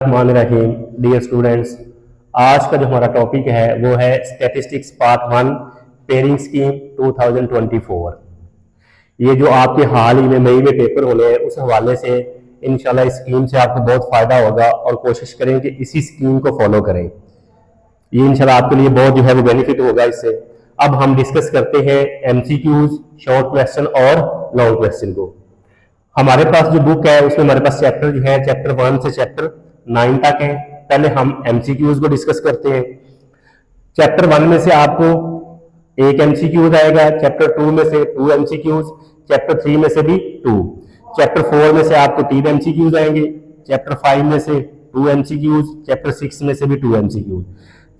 रहीम। Dear students, आज का जो हमारा टॉपिक है वो है स्टैटिस्टिक्स पार्ट 1 पेयरिंग स्कीम 2024। ये जो आपके हाल ही में मई में पेपर होने हैं उस हवाले से इंशाल्लाह इस स्कीम से आपको बहुत फ़ायदा होगा और कोशिश करें कि इसी स्कीम को फॉलो करें। ये इंशाल्लाह आपके लिए बहुत जो है वो बेनिफिट होगा इससे। अब हम डिस्कस करते हैं एमसीक्यूज, शॉर्ट क्वेश्चन और लॉन्ग क्वेश्चन को। हमारे पास जो बुक है उसमें हमारे पास चैप्टर जो है चैप्टर 1 से चैप्टर 9 तक है। पहले हम एमसीक्यूज को डिस्कस करते हैं। चैप्टर 1 में से आपको एक एमसीक्यूज आएगा, चैप्टर 2 में से 2 एमसीक्यूज, चैप्टर 3 में से भी 2, चैप्टर 4 में से आपको 3 एमसीक्यूज आएंगे, चैप्टर 5 में से 2 एमसीक्यूज, चैप्टर 6 में से भी 2 एमसीक्यूज,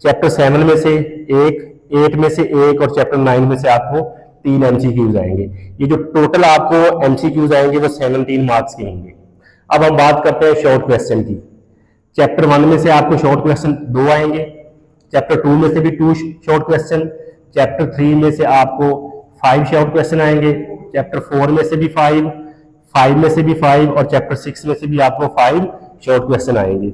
चैप्टर 7 में से एक, 8 में से एक और चैप्टर 9 में से आपको 3 एमसीक्यूज आएंगे। ये जो टोटल आपको एमसीक्यूज आएंगे वो 17 मार्क्स के होंगे। अब हम बात करते हैं शॉर्ट क्वेश्चन की। चैप्टर 1 में से आपको शॉर्ट क्वेश्चन 2 आएंगे, चैप्टर 2 में से भी 2 शॉर्ट क्वेश्चन, चैप्टर 3 में से आपको 5 शॉर्ट क्वेश्चन आएंगे, चैप्टर 4 में से भी 5, 5 में से भी 5 और चैप्टर 6 में से भी आपको 5 शॉर्ट क्वेश्चन आएंगे।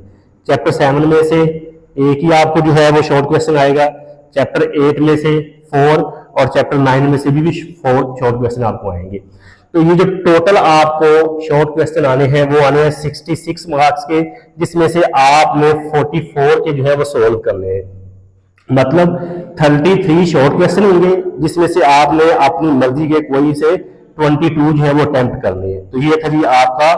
चैप्टर 7 में से एक ही आपको जो है वो शॉर्ट क्वेश्चन आएगा, चैप्टर 8 में से 4 और चैप्टर 9 में से भी 4 शॉर्ट क्वेश्चन आपको आएंगे। तो ये जो टोटल आपको शॉर्ट क्वेश्चन आने हैं वो आने हैं 66 मार्क्स के, जिसमें से आपने 44 के जो है वो सोल्व करने हैं। मतलब 33 शॉर्ट क्वेश्चन होंगे जिसमें से आपने अपनी मर्जी के कोई से 22 जो है वो अटेम्प्ट करने हैं। तो ये था जी आपका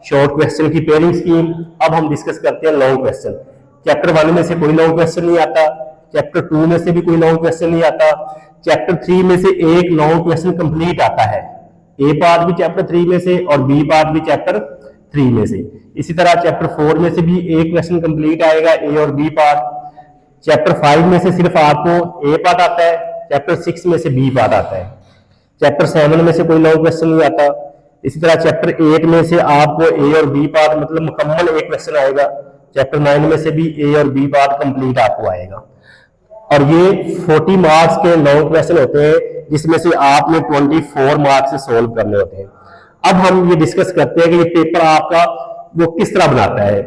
शॉर्ट क्वेश्चन की पेयरिंग स्कीम। अब हम डिस्कस करते हैं लॉन्ग क्वेश्चन। चैप्टर 1 में से कोई लॉन्ग क्वेश्चन नहीं आता, चैप्टर 2 में से भी कोई लॉन्ग क्वेश्चन नहीं आता, चैप्टर 3 में से एक लॉन्ग क्वेश्चन कंप्लीट आता है, ए पार्ट भी चैप्टर 3 में से और बी पार्ट भी चैप्टर 3 में से। इसी तरह चैप्टर 4 में से भी एक क्वेश्चन कंप्लीट आएगा, ए और बी पार्ट। चैप्टर 5 में से सिर्फ आपको ए पार्ट आता है, चैप्टर 6 में से बी पार्ट आता है, चैप्टर 7 में से कोई लॉन्ग क्वेश्चन नहीं आता। इसी तरह चैप्टर 8 में से आपको ए और बी पार्ट मतलब मुकम्मल एक क्वेश्चन आएगा, चैप्टर 9 में से भी ए और बी पार्ट कंप्लीट आपको आएगा। और ये 40 मार्क्स के लॉन्ग क्वेश्चन होते हैं जिसमें से आपने 24 मार्क्स से सोल्व करने होते हैं। अब हम ये डिस्कस करते हैं कि ये पेपर आपका वो किस तरह बनाता है।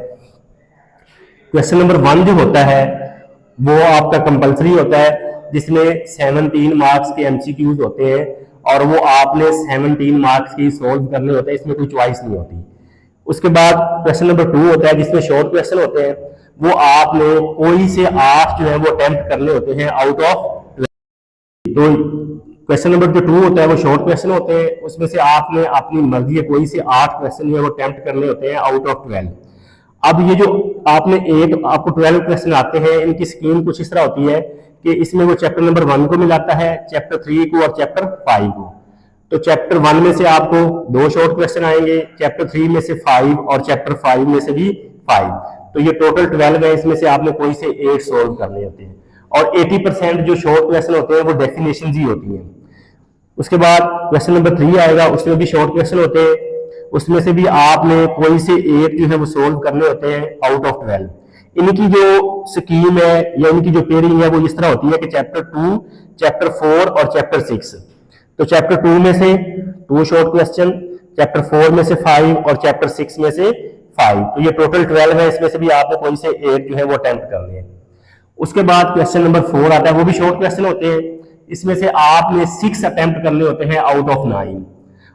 क्वेश्चन नंबर 1 जो होता है वो आपका कंपलसरी होता है, जिसमें 17 मार्क्स के एमसीक्यूज होते हैं और वो आपने 17 मार्क्स की सोल्व करने होते हैं, इसमें कोई चॉइस नहीं होती। उसके बाद क्वेश्चन नंबर 2 होता है जिसमें शॉर्ट क्वेश्चन होते हैं, वो आपने कोई से 8 जो है वो अटेम्प्ट करने होते हैं आउट ऑफ 12। तो क्वेश्चन नंबर जो 2 होता है वो शॉर्ट क्वेश्चन होते हैं, उसमें से आपने अपनी मर्जी के कोई से 8 क्वेश्चन जो है वो अटेम्प्ट करने होते हैं आउट ऑफ 12। अब ये जो आपने आपको 12 क्वेश्चन आते हैं, इनकी स्कीम कुछ इस तरह होती है कि इसमें वो चैप्टर नंबर 1 को मिलाता है, चैप्टर 3 को और चैप्टर 5 को। तो चैप्टर 1 में से आपको 2 शॉर्ट क्वेश्चन आएंगे, चैप्टर 3 में से 5 और चैप्टर 5 में से भी 5। तो ये टोटल 12 है, इसमें से आपने कोई से 8 सोल्व करने होते हैं। और 80% जो शॉर्ट क्वेश्चन होते हैं वो डेफिनेशन ही होती हैं। उसके बाद क्वेश्चन नंबर 3 आएगा, उसमें भी शॉर्ट क्वेश्चन होते हैं, उसमें से भी आपने कोई से 8 जो है वो सोल्व करने होते हैं आउट ऑफ 12। इनकी जो स्कीम है या इनकी जो पेयरिंग है वो इस तरह होती है कि चैप्टर 2, चैप्टर 4 और चैप्टर 6। तो चैप्टर 2 में से 2 शॉर्ट क्वेश्चन, चैप्टर 4 में से 5 और चैप्टर 6 में से 5। तो ये टोटल 12 है, इसमें से भी आपने कोई से 8 जो है वो अटेम्प्ट करने हैं। उसके बाद क्वेश्चन नंबर 4 आता है, वो भी शॉर्ट क्वेश्चन होते हैं, इसमें से आपने 6 अटेम्प्ट करने होते हैं आउट ऑफ 9।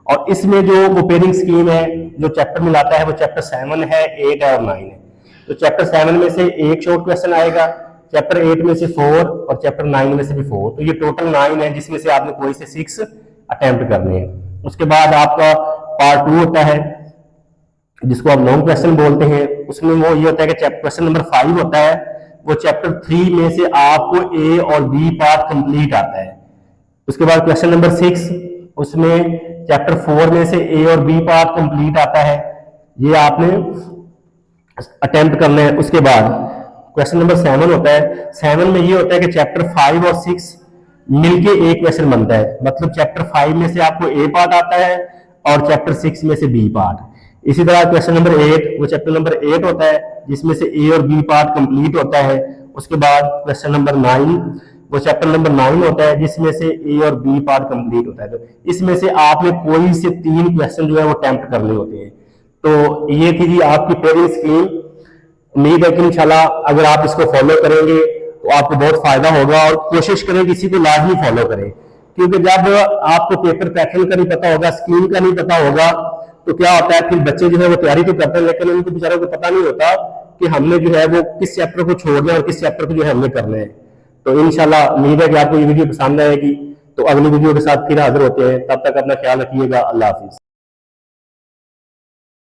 और इसमें जो वो पेयरिंग स्कीम है जो चैप्टर मिलाता है वो चैप्टर 7 है, 8 है और 9 है। तो चैप्टर 7 में से एक शॉर्ट क्वेश्चन आएगा, चैप्टर 8 में से 4 और चैप्टर 9 में से भी 4। तो ये टोटल 9 है जिसमें से आपने कोई से 6 अटेम्प्ट करने हैं। उसके बाद आपका पार्ट 2 होता है जिसको आप लॉन्ग क्वेश्चन बोलते हैं, उसमें वो ये होता है कि क्वेश्चन नंबर 5 होता है, वो चैप्टर 3 में से आपको ए और बी पार्ट कंप्लीट आता है। उसके बाद क्वेश्चन नंबर 6, उसमें चैप्टर 4 में से ए और बी पार्ट कंप्लीट आता है, ये आपने अटेम्प्ट करना है। उसके बाद क्वेश्चन नंबर 7 होता है, 7 में ये होता है कि चैप्टर 5 और 6 मिलके एक क्वेश्चन बनता है। मतलब चैप्टर 5 में से आपको ए पार्ट आता है और चैप्टर 6 में से बी पार्ट। इसी तरह क्वेश्चन नंबर 8, वो चैप्टर नंबर 8 होता है जिसमें से ए और बी पार्ट कंप्लीट होता है। उसके बाद क्वेश्चन नंबर 9, वो चैप्टर नंबर 9 होता है जिसमें से ए और बी पार्ट कंप्लीट होता है। तो इसमें से आपने कोई से 3 क्वेश्चन जो है वो अटेम्प्ट करने होते हैं। तो ये थी जी आपकी पेयरिंग स्कीम। उम्मीद है कि इंशाल्लाह अगर आप इसको फॉलो करेंगे तो आपको बहुत फायदा होगा, और कोशिश करें किसी को लाजमी फॉलो करें, क्योंकि जब आपको पेपर पैटर्न का नहीं पता होगा, स्कीम का नहीं पता होगा, तो क्या होता है फिर बच्चे जो है वो तैयारी तो करते हैं लेकिन उनको बेचारों को पता नहीं होता कि हमने जो है वो किस चैप्टर को छोड़ना है और किस चैप्टर को जो है हमने करना है। तो इंशाल्लाह उम्मीद है कि आपको ये वीडियो पसंद आएगी। तो अगली वीडियो के साथ फिर हाजिर होते हैं, तब तक अपना ख्याल रखिएगा। अल्लाह हाफिज।